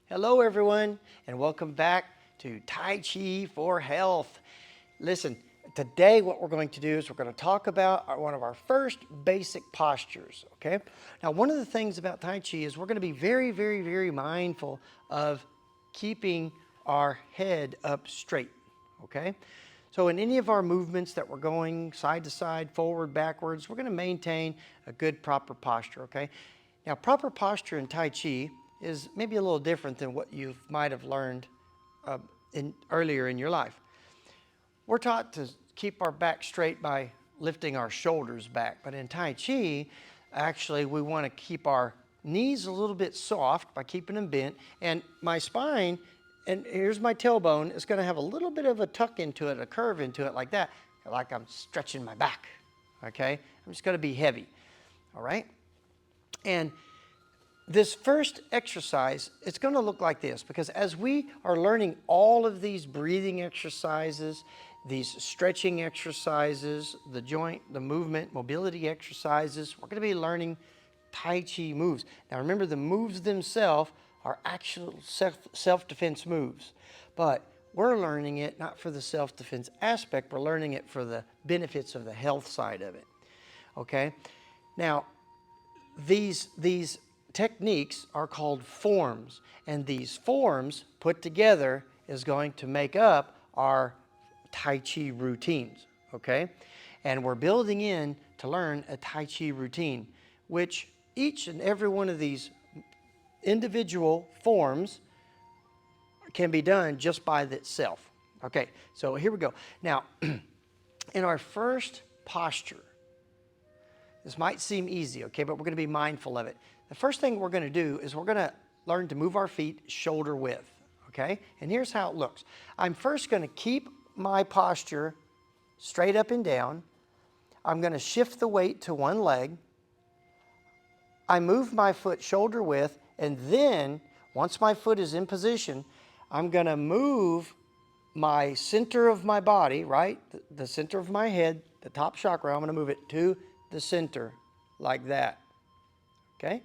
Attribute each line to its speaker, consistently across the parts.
Speaker 1: Hello everyone and welcome back to Tai Chi for Health. Listen, today what we're going to do is we're going to talk about one of our first basic postures, okay? Now one of the things about Tai Chi is we're going to be very mindful of keeping our head up straight, okay? So in any of our movements that we're going side to side, forward, backwards, we're going to maintain a good proper posture, okay? Now proper posture in Tai Chi is maybe a little different than what you might have learned earlier in your life. We're taught to keep our back straight by lifting our shoulders back, but in Tai Chi, actually we want to keep our knees a little bit soft by keeping them bent, and my spine, and here's my tailbone, is going to have a little bit of a tuck into it, a curve into it like that, like I'm stretching my back, okay? I'm just going to be heavy, all right? And this first exercise, it's going to look like this, because as we are learning all of these breathing exercises, these stretching exercises, the joint, the movement, mobility exercises, we're going to be learning Tai Chi moves. Now remember, the moves themselves are actual self-defense moves, but we're learning it not for the self-defense aspect, we're learning it for the benefits of the health side of it, okay? Now, these techniques are called forms, and these forms put together is going to make up our Tai Chi routines, okay? And we're building in to learn a Tai Chi routine, which each and every one of these individual forms can be done just by itself. Okay, so here we go. Now, in our first posture, this might seem easy, okay, but we're going to be mindful of it. The first thing we're going to do is we're going to learn to move our feet shoulder width, okay? And here's how it looks. I'm first going to keep my posture straight up and down. I'm going to shift the weight to one leg. I move my foot shoulder width, and then once my foot is in position, I'm going to move my center of my body, right? The center of my head, the top chakra, I'm going to move it to the center like that, okay?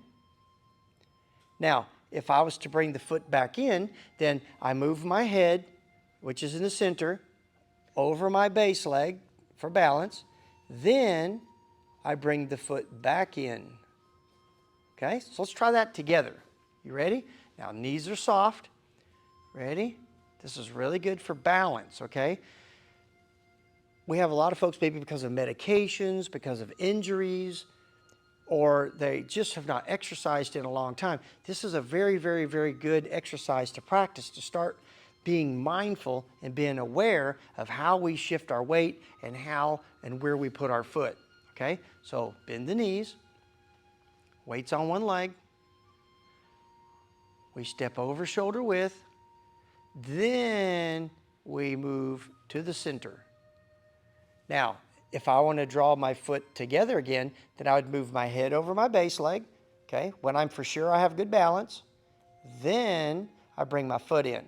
Speaker 1: Now, if I was to bring the foot back in, then I move my head, which is in the center, over my base leg for balance. Then I bring the foot back in. Okay, so let's try that together. You ready? Now, knees are soft. Ready? This is really good for balance, okay? We have a lot of folks, maybe because of medications, because of injuries, or they just have not exercised in a long time. This is a very good exercise to practice, to start being mindful and being aware of how we shift our weight and how and where we put our foot, okay? So bend the knees, weights on one leg, we step over shoulder width, then we move to the center. Now, if I want to draw my foot together again, then I would move my head over my base leg, okay? When I'm for sure I have good balance, then I bring my foot in,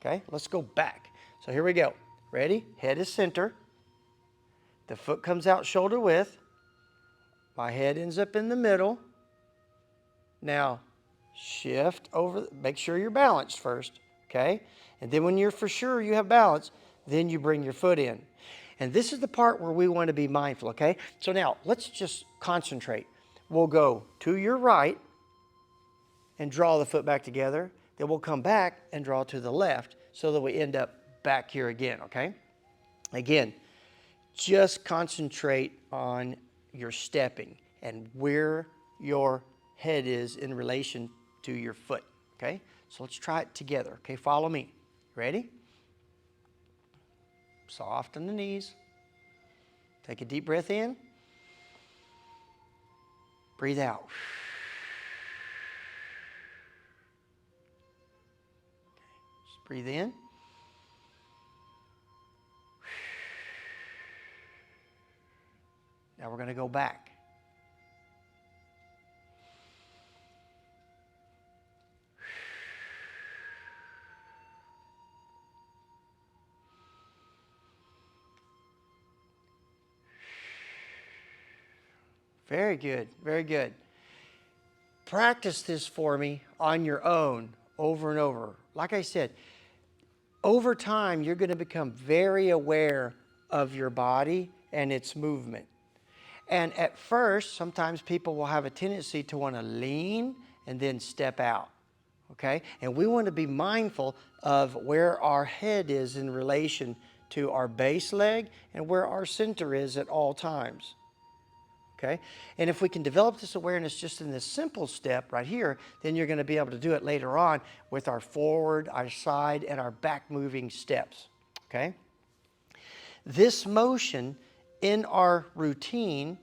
Speaker 1: okay? Let's go back. So here we go. Ready? Head is center. The foot comes out shoulder width. My head ends up in the middle. Now, shift over, make sure you're balanced first, okay? And then when you're for sure you have balance, then you bring your foot in. And this is the part where we want to be mindful, okay? So now, let's just concentrate. We'll go to your right and draw the foot back together. Then we'll come back and draw to the left so that we end up back here again, okay? Again, just concentrate on your stepping and where your head is in relation to your foot, okay? So let's try it together, okay? Follow me. Ready? Soft on the knees. Take a deep breath in. Breathe out. Just breathe in. Now we're going to go back. Very good, very good. Practice this for me on your own over and over. Like I said, over time, you're going to become very aware of your body and its movement. And at first, sometimes people will have a tendency to want to lean and then step out. Okay? And we want to be mindful of where our head is in relation to our base leg and where our center is at all times. Okay? And if we can develop this awareness just in this simple step right here, then you're going to be able to do it later on with our forward, our side, and our back moving steps. Okay? This motion in our routine,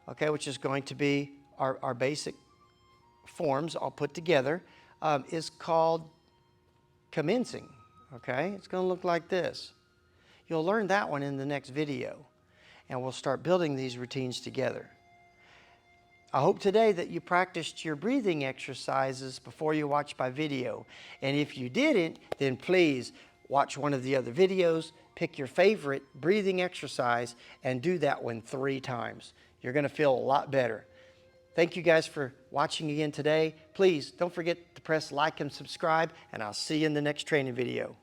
Speaker 1: okay, which is going to be our basic forms all put together, is called commencing. Okay? It's going to look like this. You'll learn that one in the next video, and we'll start building these routines together. I hope today that you practiced your breathing exercises before you watched my video. And if you didn't, then please watch one of the other videos, pick your favorite breathing exercise, and do that one 3 times. You're going to feel a lot better. Thank you guys for watching again today. Please don't forget to press like and subscribe, and I'll see you in the next training video.